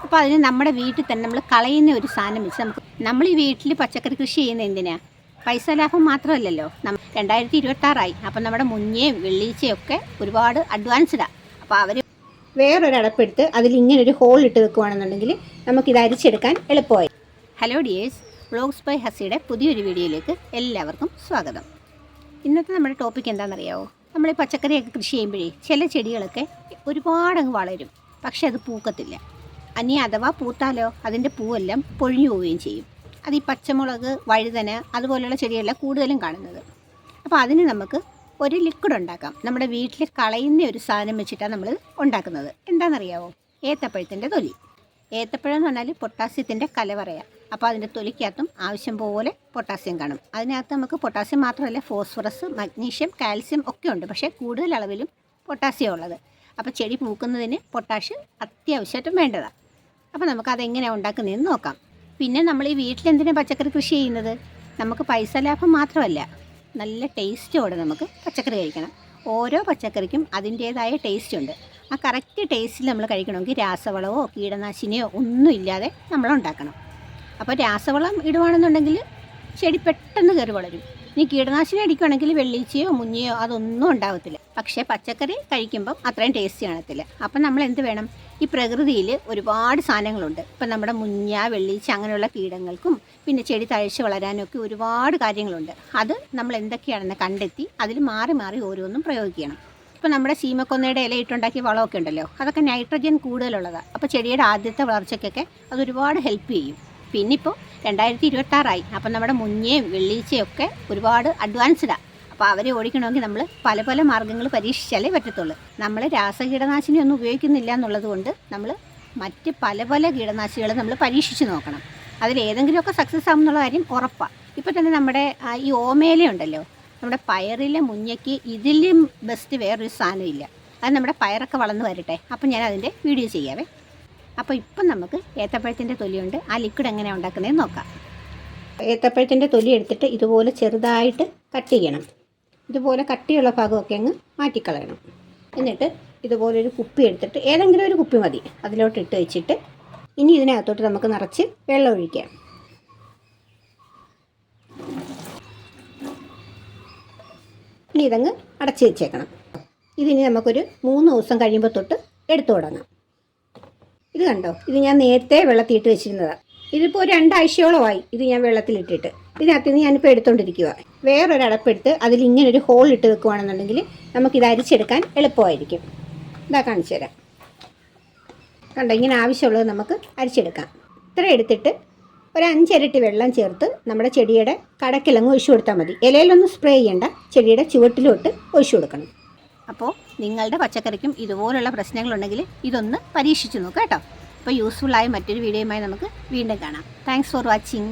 അപ്പോൾ അതിന് നമ്മുടെ വീട്ടിൽ തന്നെ നമ്മൾ കളയുന്ന ഒരു സാധനം വെച്ച് നമ്മൾ ഈ വീട്ടിൽ പച്ചക്കറി കൃഷി ചെയ്യുന്ന എന്തിനാണ്? പൈസ ലാഭം മാത്രമല്ലല്ലോ. 2026 അപ്പം നമ്മുടെ മുഞ്ഞയും വെള്ളീച്ചയും ഒക്കെ ഒരുപാട് അഡ്വാൻസ്ഡാണ്. അപ്പോൾ അവർ വേറൊരടപ്പെടുത്ത് അതിൽ ഇങ്ങനെ ഒരു ഹോൾ ഇട്ട് വെക്കുകയാണെന്നുണ്ടെങ്കിൽ നമുക്കിത് അരിച്ചെടുക്കാൻ എളുപ്പമായി. ഹലോ ഡിയേഴ്സ്, വ്ളോഗ്സ് ബൈ ഹസിയുടെ പുതിയൊരു വീഡിയോയിലേക്ക് എല്ലാവർക്കും സ്വാഗതം. ഇന്നത്തെ നമ്മുടെ ടോപ്പിക് എന്താണെന്നറിയാമോ? നമ്മൾ ഈ പച്ചക്കറിയൊക്കെ കൃഷി ചെയ്യുമ്പോഴേ ചില ചെടികളൊക്കെ ഒരുപാടങ്ങ് വളരും, പക്ഷെ അത് പൂക്കത്തില്ല. ഇനി അഥവാ പൂത്താലോ അതിൻ്റെ പൂവെല്ലാം പൊഴിഞ്ഞു പോവുകയും ചെയ്യും. അത് ഈ പച്ചമുളക്, വഴുതന അതുപോലെയുള്ള ചെടികളെല്ലാം കൂടുതലും കാണുന്നത്. അപ്പോൾ അതിന് നമുക്ക് ഒരു ലിക്വിഡ് ഉണ്ടാക്കാം. നമ്മുടെ വീട്ടിൽ കളയുന്ന ഒരു സാധനം വെച്ചിട്ടാണ് നമ്മൾ ഉണ്ടാക്കുന്നത്. എന്താണെന്നറിയാമോ? ഏത്തപ്പഴത്തിൻ്റെ തൊലി. ഏത്തപ്പഴം എന്ന് പറഞ്ഞാൽ പൊട്ടാസ്യത്തിൻ്റെ കലവറയാണ്. അപ്പോൾ അതിൻ്റെ തൊലിക്കകത്തും ആവശ്യം പോലെ പൊട്ടാസ്യം കാണും. അതിനകത്ത് നമുക്ക് പൊട്ടാസ്യം മാത്രമല്ല, ഫോസ്ഫറസ്, മഗ്നീഷ്യം, കാൽസ്യം ഒക്കെ ഉണ്ട്. പക്ഷേ കൂടുതൽ അളവിലും പൊട്ടാസ്യം ഉള്ളത്. അപ്പോൾ ചെടി പൂക്കുന്നതിന് പൊട്ടാഷ് അത്യാവശ്യമായിട്ടും വേണ്ടതാണ്. അപ്പോൾ നമുക്കതെങ്ങനെയാണ് ഉണ്ടാക്കുന്നതെന്ന് നോക്കാം. പിന്നെ നമ്മൾ ഈ വീട്ടിലെന്തിനാണ് പച്ചക്കറി കൃഷി ചെയ്യുന്നത്? നമുക്ക് പൈസ ലാഭം മാത്രമല്ല, നല്ല ടേസ്റ്റോടെ നമുക്ക് പച്ചക്കറി കഴിക്കണം. ഓരോ പച്ചക്കറിക്കും അതിൻ്റേതായ ടേസ്റ്റ് ഉണ്ട്. ആ കറക്റ്റ് ടേസ്റ്റിൽ നമ്മൾ കഴിക്കണമെങ്കിൽ രാസവളമോ കീടനാശിനിയോ ഒന്നും ഇല്ലാതെ നമ്മൾ ഉണ്ടാക്കണം. അപ്പോൾ രാസവളം ഇടുവാണെന്നുണ്ടെങ്കിൽ ചെടി പെട്ടെന്ന് കയറി വളരും. ഇനി കീടനാശിനി അടിക്കുകയാണെങ്കിൽ വെള്ളീച്ചയോ മുഞ്ഞയോ അതൊന്നും ഉണ്ടാകത്തില്ല. പക്ഷേ പച്ചക്കറി കഴിക്കുമ്പം അത്രയും ടേസ്റ്റ് കാണത്തില്ല. അപ്പം നമ്മൾ എന്ത് വേണം? ഈ പ്രകൃതിയിൽ ഒരുപാട് സാധനങ്ങളുണ്ട്. ഇപ്പം നമ്മുടെ മുഞ്ഞ, വെള്ളീച്ച അങ്ങനെയുള്ള കീടങ്ങൾക്കും പിന്നെ ചെടി തഴച്ച് വളരാനും ഒക്കെ ഒരുപാട് കാര്യങ്ങളുണ്ട്. അത് നമ്മൾ എന്തൊക്കെയാണെന്ന് കണ്ടെത്തി അതിൽ മാറി മാറി ഓരോന്നും പ്രയോഗിക്കണം. ഇപ്പം നമ്മുടെ സീമക്കൊന്നയുടെ ഇലയിട്ടുണ്ടാക്കിയ വളമൊക്കെ ഉണ്ടല്ലോ, അതൊക്കെ നൈട്രജൻ കൂടുതലുള്ളതാണ്. അപ്പോൾ ചെടിയുടെ ആദ്യത്തെ വളർച്ചയ്ക്കൊക്കെ അതൊരുപാട് ഹെൽപ്പ് ചെയ്യും. പിന്നെ ഇപ്പോൾ 2026 അപ്പം നമ്മുടെ മുഞ്ഞയും വെള്ളീച്ചയും ഒക്കെ ഒരുപാട് അഡ്വാൻസ്ഡാണ്. അപ്പോൾ അവരെ ഓടിക്കണമെങ്കിൽ നമ്മൾ പല പല മാർഗ്ഗങ്ങൾ പരീക്ഷിച്ചാലേ പറ്റത്തുള്ളൂ. നമ്മൾ രാസകീടനാശിനി ഒന്നും ഉപയോഗിക്കുന്നില്ല എന്നുള്ളത് കൊണ്ട് നമ്മൾ മറ്റ് പല പല കീടനാശിനികൾ നമ്മൾ പരീക്ഷിച്ച് നോക്കണം. അതിലേതെങ്കിലുമൊക്കെ സക്സസ് ആകുമെന്നുള്ള കാര്യം ഉറപ്പാണ്. ഇപ്പോൾ തന്നെ നമ്മുടെ ഈ ഓമേല ഉണ്ടല്ലോ, നമ്മുടെ പയറിലെ മുഞ്ഞയ്ക്ക് ഇതിലും ബെസ്റ്റ് വേറൊരു സാധനമില്ല. അത് നമ്മുടെ പയറൊക്കെ വളർന്ന് വരട്ടെ, അപ്പം ഞാൻ അതിൻ്റെ വീഡിയോ ചെയ്യാവേ. അപ്പോൾ ഇപ്പം നമുക്ക് ഏത്തപ്പഴത്തിൻ്റെ തൊലിയുണ്ട്. ആ ലിക്വിഡ് എങ്ങനെയാണ് ഉണ്ടാക്കുന്നതെന്ന് നോക്കാം. ഏത്തപ്പഴത്തിൻ്റെ തൊലി എടുത്തിട്ട് ഇതുപോലെ ചെറുതായിട്ട് കട്ട് ചെയ്യണം. ഇതുപോലെ കട്ടിയുള്ള ഭാഗമൊക്കെ അങ്ങ് മാറ്റിക്കളയണം. എന്നിട്ട് ഇതുപോലൊരു കുപ്പി എടുത്തിട്ട്, ഏതെങ്കിലും ഒരു കുപ്പി മതി, അതിലോട്ട് ഇട്ട് വെച്ചിട്ട് ഇനി ഇതിനകത്തോട്ട് നമുക്ക് നിറച്ച് വെള്ളം ഒഴിക്കാം. ഇനി ഇതങ്ങ് അടച്ച് വെച്ചേക്കണം. ഇതിനി നമുക്കൊരു 3 ദിവസം കഴിയുമ്പോൾ തൊട്ട് എടുത്തു തുടങ്ങാം. ഇത് കണ്ടോ, ഇത് ഞാൻ നേരത്തെ വെള്ളത്തിലിട്ട് വെച്ചിരുന്നതാണ്. ഇതിപ്പോൾ 2 ആഴ്ചയോളമായി ഇത് ഞാൻ വെള്ളത്തിലിട്ടിട്ട്. ഇതിനകത്ത് നിന്ന് ഞാനിപ്പോൾ എടുത്തുകൊണ്ടിരിക്കുക. വേറൊരടപ്പെടുത്ത് അതിൽ ഇങ്ങനൊരു ഹോൾ ഇട്ട് വെക്കുകയാണെന്നുണ്ടെങ്കിൽ നമുക്കിത് അരിച്ചെടുക്കാൻ എളുപ്പമായിരിക്കും. ഇതാ കാണിച്ചു തരാം. കണ്ടോ, ഇങ്ങനെ ആവശ്യമുള്ളത് നമുക്ക് അരിച്ചെടുക്കാം. ഇത്ര എടുത്തിട്ട് ഒരു 5 ഇരട്ടി വെള്ളം ചേർത്ത് നമ്മുടെ ചെടിയുടെ കടക്കിലങ്ങ് ഒഴിച്ചു കൊടുത്താൽ മതി. ഇലയിലൊന്നും സ്പ്രേ ചെയ്യേണ്ട, ചെടിയുടെ ചുവട്ടിലോട്ട് ഒഴിച്ചു കൊടുക്കണം. അപ്പോൾ നിങ്ങളുടെ പച്ചക്കറിക്കും ഇതുപോലുള്ള പ്രശ്നങ്ങളുണ്ടെങ്കിൽ ഇതൊന്ന് പരീക്ഷിച്ച് നോക്കാം കേട്ടോ. അപ്പോൾ യൂസ്ഫുള്ളായ മറ്റൊരു വീഡിയോയുമായി നമുക്ക് വീണ്ടും കാണാം. Thanks for watching.